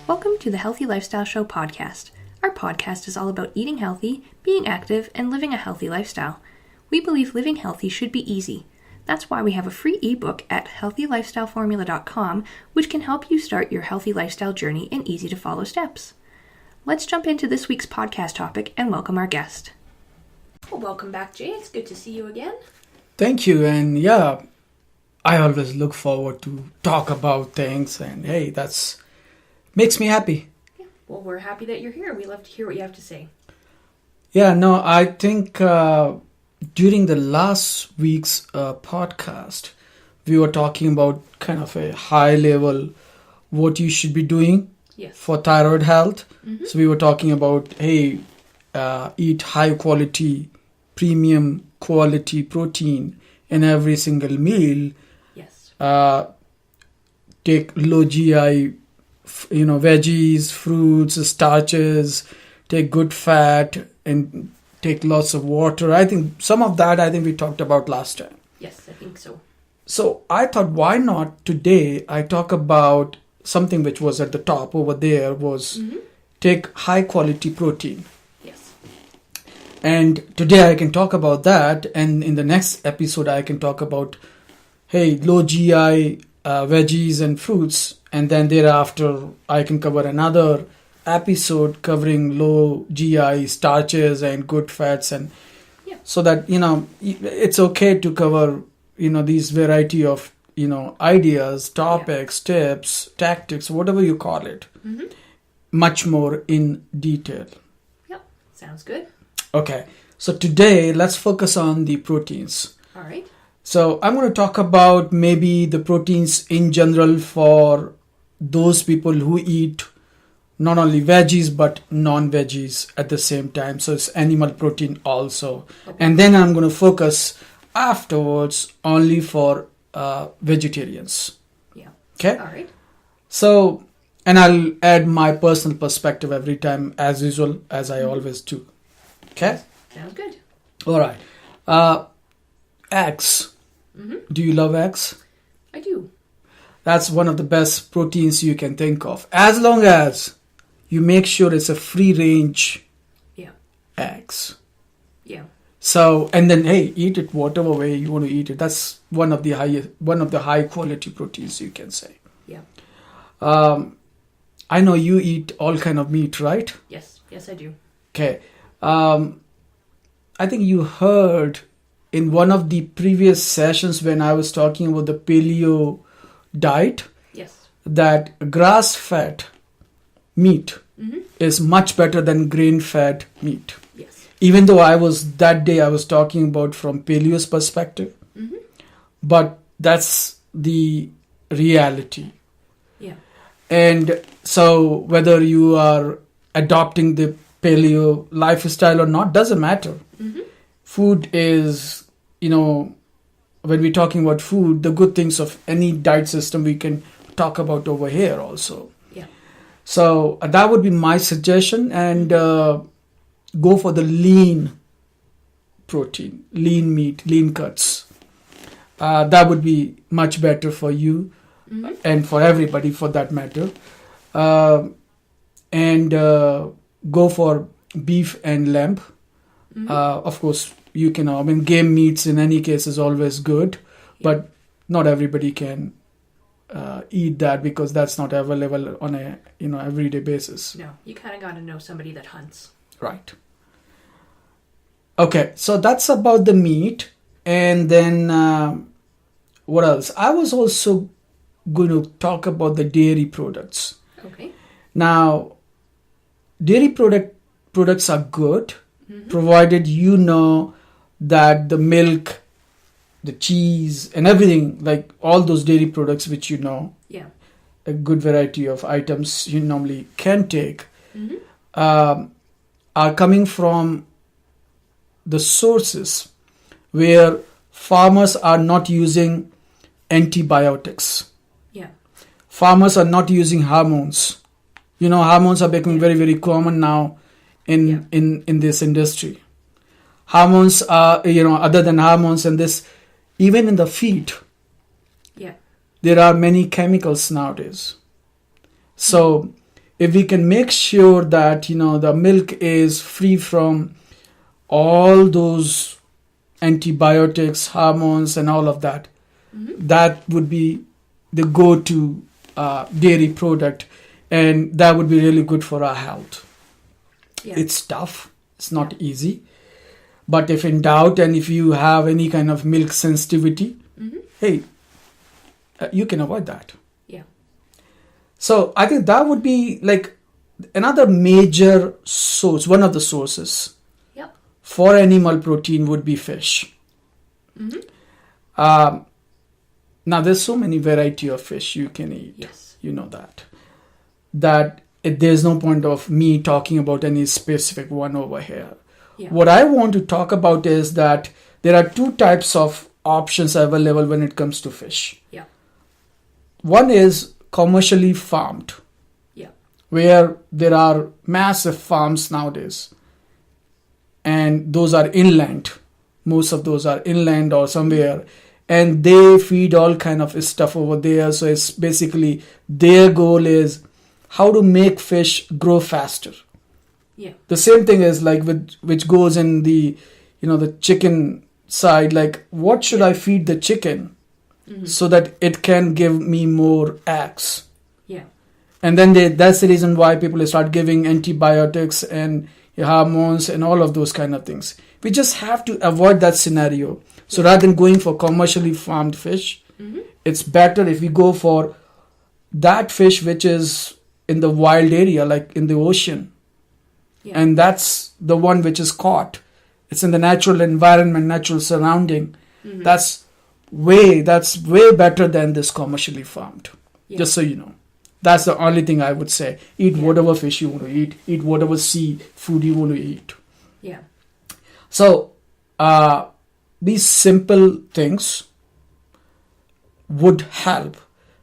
Welcome to the Healthy Lifestyle Show podcast. Our podcast is all about eating healthy, being active, and living a healthy lifestyle. We believe living healthy should be easy. That's why we have a free ebook at healthylifestyleformula.com, which can help you start your healthy lifestyle journey in easy-to-follow steps. Let's jump into this week's podcast topic and welcome our guest. Well, welcome back, Jay. It's good to see you again. Thank you. And yeah, I always look forward to talk about things. And hey, that's makes me happy. Yeah. Well, we're happy that you're here. We love to hear what you have to say. Yeah, no, I think during the last week's podcast, we were talking about kind of a high level what you should be doing for thyroid health. Mm-hmm. So we were talking about, hey, eat high quality, premium quality protein in every single meal. Yes. Take low GI, veggies, fruits, starches, take good fat, and take lots of water. I think some of that we talked about last time. Yes, I think so. So I thought, why not today I talk about something which was at the top over there was take high quality protein. Yes. And today I can talk about that, and in the next episode I can talk about, hey, low GI veggies and fruits, and then thereafter I can cover another episode covering low GI starches and good fats, and so that it's okay to cover these variety of ideas, topics, tips, tactics, whatever you call it, much more in detail. Yep, sounds good. Okay, so today let's focus on the proteins. All right. So I'm going to talk about maybe the proteins in general for those people who eat not only veggies but non-veggies at the same time. So it's animal protein also. Okay. And then I'm going to focus afterwards only for vegetarians. Yeah. Okay? All right. So, and I'll add my personal perspective every time as usual, as I always do. Okay? Sounds good. All right. Eggs. Do you love eggs? I do. That's one of the best proteins you can think of. As long as you make sure it's a free range eggs. Yeah. So, and then, hey, eat it whatever way you want to eat it. That's one of the high quality proteins you can say. Yeah. I know you eat all kind of meat, right? Yes. Yes, I do. Okay. I think you heard in one of the previous sessions when I was talking about the paleo diet, that grass-fed meat is much better than grain-fed meat. Yes. Even though I was talking about from paleo's perspective, but that's the reality. Yeah. And so whether you are adopting the paleo lifestyle or not doesn't matter. Food is, when we're talking about food, the good things of any diet system we can talk about over here also. Yeah. So that would be my suggestion, and go for the lean protein, lean meat, lean cuts. That would be much better for you and for everybody for that matter. And go for beef and lamb. Of course, you can, game meats in any case is always good, but not everybody can eat that because that's not available on a, everyday basis. No, you kind of got to know somebody that hunts. Right. Okay, so that's about the meat. And then what else? I was also going to talk about the dairy products. Okay. Now, dairy products are good, provided you know that the milk, the cheese, and everything, like all those dairy products which a good variety of items you normally can take, are coming from the sources where farmers are not using antibiotics. Yeah. Farmers are not using hormones. Hormones are becoming very, very common now in this industry. Hormones are, other than hormones and this, even in the feed, there are many chemicals nowadays. So if we can make sure that, the milk is free from all those antibiotics, hormones, and all of that, that would be the go-to dairy product, and that would be really good for our health. Yeah. It's tough. It's not easy. But if in doubt, and if you have any kind of milk sensitivity, hey, you can avoid that. Yeah. So I think that would be like another major source, one of the sources for animal protein would be fish. Now there's so many variety of fish you can eat. Yes. You know that there's no point of me talking about any specific one over here. Yeah. What I want to talk about is that there are two types of options available when it comes to fish. Yeah. One is commercially farmed. Yeah. Where there are massive farms nowadays. And those are inland. Most of those are inland or somewhere. And they feed all kind of stuff over there. So it's basically their goal is how to make fish grow faster. Yeah. The same thing is like which goes in the, the chicken side. Like, what should I feed the chicken so that it can give me more eggs? Yeah. And then that's the reason why people start giving antibiotics and hormones and all of those kind of things. We just have to avoid that scenario. So rather than going for commercially farmed fish, it's better if we go for that fish which is in the wild area, like in the ocean. Yeah. And that's the one which is caught. It's in the natural environment, natural surrounding. That's way better than this commercially farmed. Yeah. Just so you know. That's the only thing I would say. Eat whatever fish you want to eat. Eat whatever seafood you want to eat. Yeah. So, these simple things would help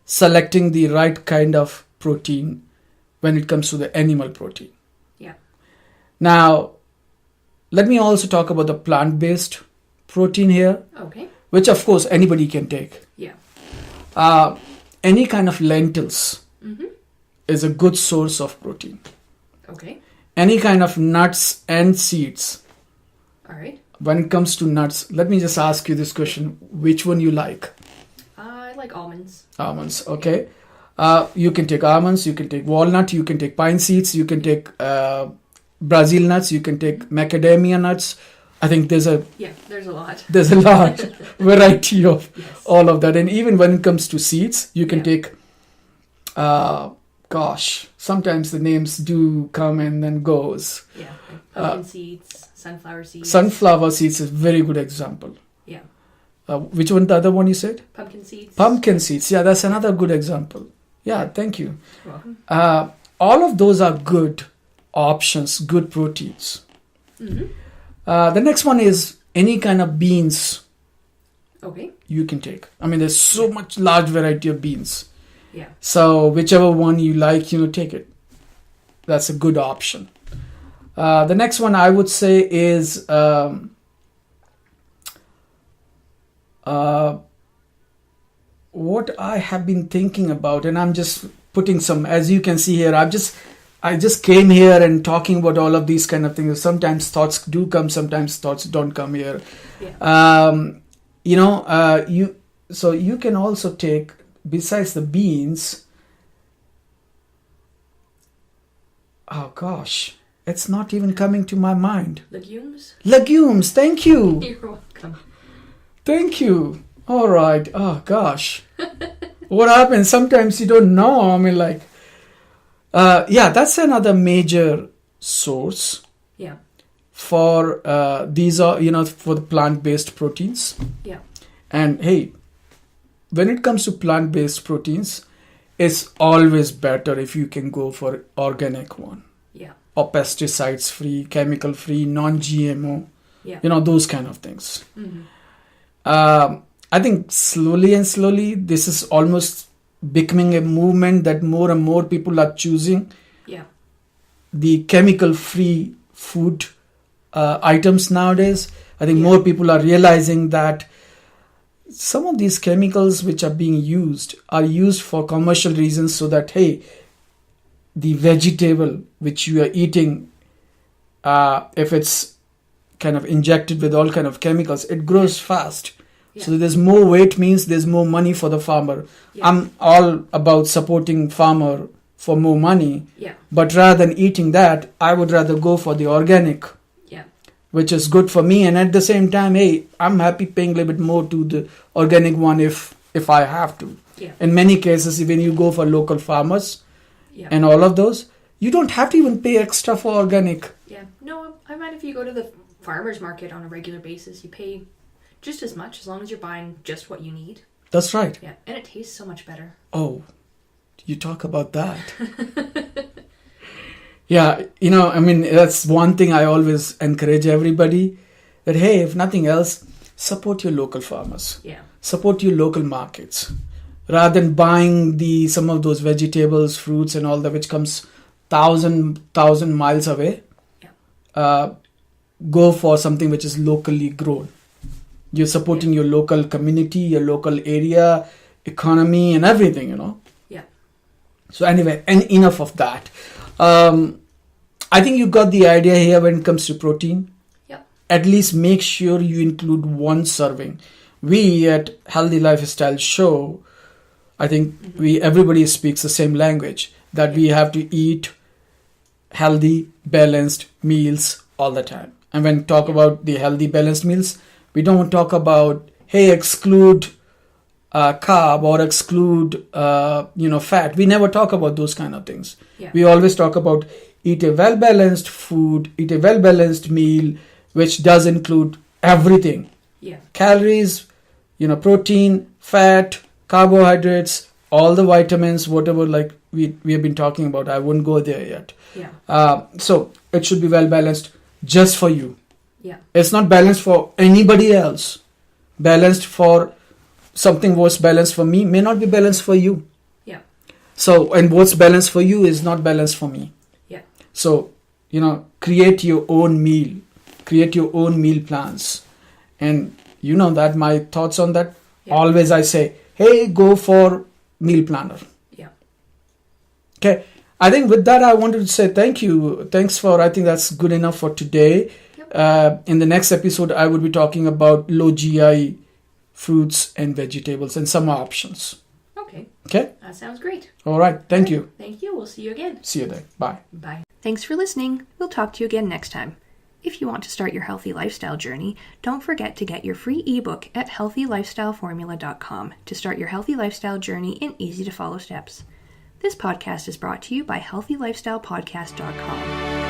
selecting the right kind of protein when it comes to the animal protein. Yeah. Now, let me also talk about the plant-based protein here. Okay. Which, of course, anybody can take. Yeah. Any kind of lentils is a good source of protein. Okay. Any kind of nuts and seeds. All right. When it comes to nuts, let me just ask you this question. Which one you like? I like almonds. Almonds, okay. You can take almonds, you can take walnut, you can take pine seeds, you can take Brazil nuts, you can take macadamia nuts. I think there's a lot. There's a lot variety of all of that. And even when it comes to seeds, you can take, sometimes the names do come and then goes. Yeah, like pumpkin seeds, sunflower seeds. Sunflower seeds is a very good example. Yeah. Which one, the other one you said? Pumpkin seeds. Pumpkin seeds, yeah, that's another good example. Yeah, thank you. You're welcome. All of those are good options, good proteins. The next one is any kind of beans. Okay. You can take. I mean, there's so much large variety of beans. Yeah. So whichever one you like, take it. That's a good option. The next one I would say is what I have been thinking about, and I'm just putting some, as you can see here, I just came here and talking about all of these kind of things. Sometimes thoughts do come, sometimes thoughts don't come here. Yeah. You can also take, besides the beans, oh gosh, it's not even coming to my mind. Legumes, thank you. You're welcome. Thank you. All right. Oh gosh. What happens? Sometimes you don't know. I mean, like, that's another major source. Yeah. For these are, for the plant-based proteins. Yeah. And hey, when it comes to plant-based proteins, it's always better if you can go for organic one. Yeah. Or pesticides-free, chemical-free, non-GMO. Yeah. Those kind of things. I think slowly, this is almost becoming a movement that more and more people are choosing the chemical-free food items nowadays. I think more people are realizing that some of these chemicals which are being used are used for commercial reasons, so that, hey, the vegetable which you are eating, if it's kind of injected with all kind of chemicals, it grows fast. Yeah. So there's more weight means there's more money for the farmer. Yeah. I'm all about supporting farmer for more money. Yeah. But rather than eating that, I would rather go for the organic, Yeah. which is good for me. And at the same time, hey, I'm happy paying a little bit more to the organic one if I have to. Yeah. In many cases, when you go for local farmers Yeah. and all of those, you don't have to even pay extra for organic. Yeah. No, I mind if you go to the farmer's market on a regular basis, you pay just as much as long as you're buying just what you need. That's right. Yeah. And it tastes so much better. Oh, you talk about that. Yeah, I mean, that's one thing I always encourage everybody, that, hey, if nothing else, support your local farmers. Yeah. Support your local markets. Rather than buying some of those vegetables, fruits and all that, which comes thousand miles away, go for something which is locally grown. You're supporting your local community, your local area, economy and everything, Yeah. So anyway, and enough of that. I think you got the idea here when it comes to protein. Yep. At least make sure you include one serving. We at Healthy Lifestyle Show, I think everybody speaks the same language, that we have to eat healthy, balanced meals all the time. And when we talk about the healthy, balanced meals, we don't talk about, hey, exclude carb or exclude, fat. We never talk about those kind of things. Yeah. We always talk about eat a well-balanced food, eat a well-balanced meal, which does include everything. Yeah. Calories, protein, fat, carbohydrates, all the vitamins, whatever like we have been talking about. I wouldn't go there yet. Yeah. So it should be well-balanced just for you. Yeah. It's not balanced for anybody else. Balanced for something what's balanced for me may not be balanced for you. Yeah. So, and what's balanced for you is not balanced for me. Yeah. So, create your own meal. Create your own meal plans. And that my thoughts on that. Yeah. Always I say, hey, go for meal planner. Yeah. Okay. I think with that, I wanted to say thank you. Thanks I think that's good enough for today. Yep. In the next episode, I will be talking about low GI fruits and vegetables and some options. Okay. Okay? That sounds great. All right. Thank you. Thank you. We'll see you again. See you there. Bye. Bye. Thanks for listening. We'll talk to you again next time. If you want to start your healthy lifestyle journey, don't forget to get your free ebook at healthylifestyleformula.com to start your healthy lifestyle journey in easy to follow steps. This podcast is brought to you by healthylifestylepodcast.com.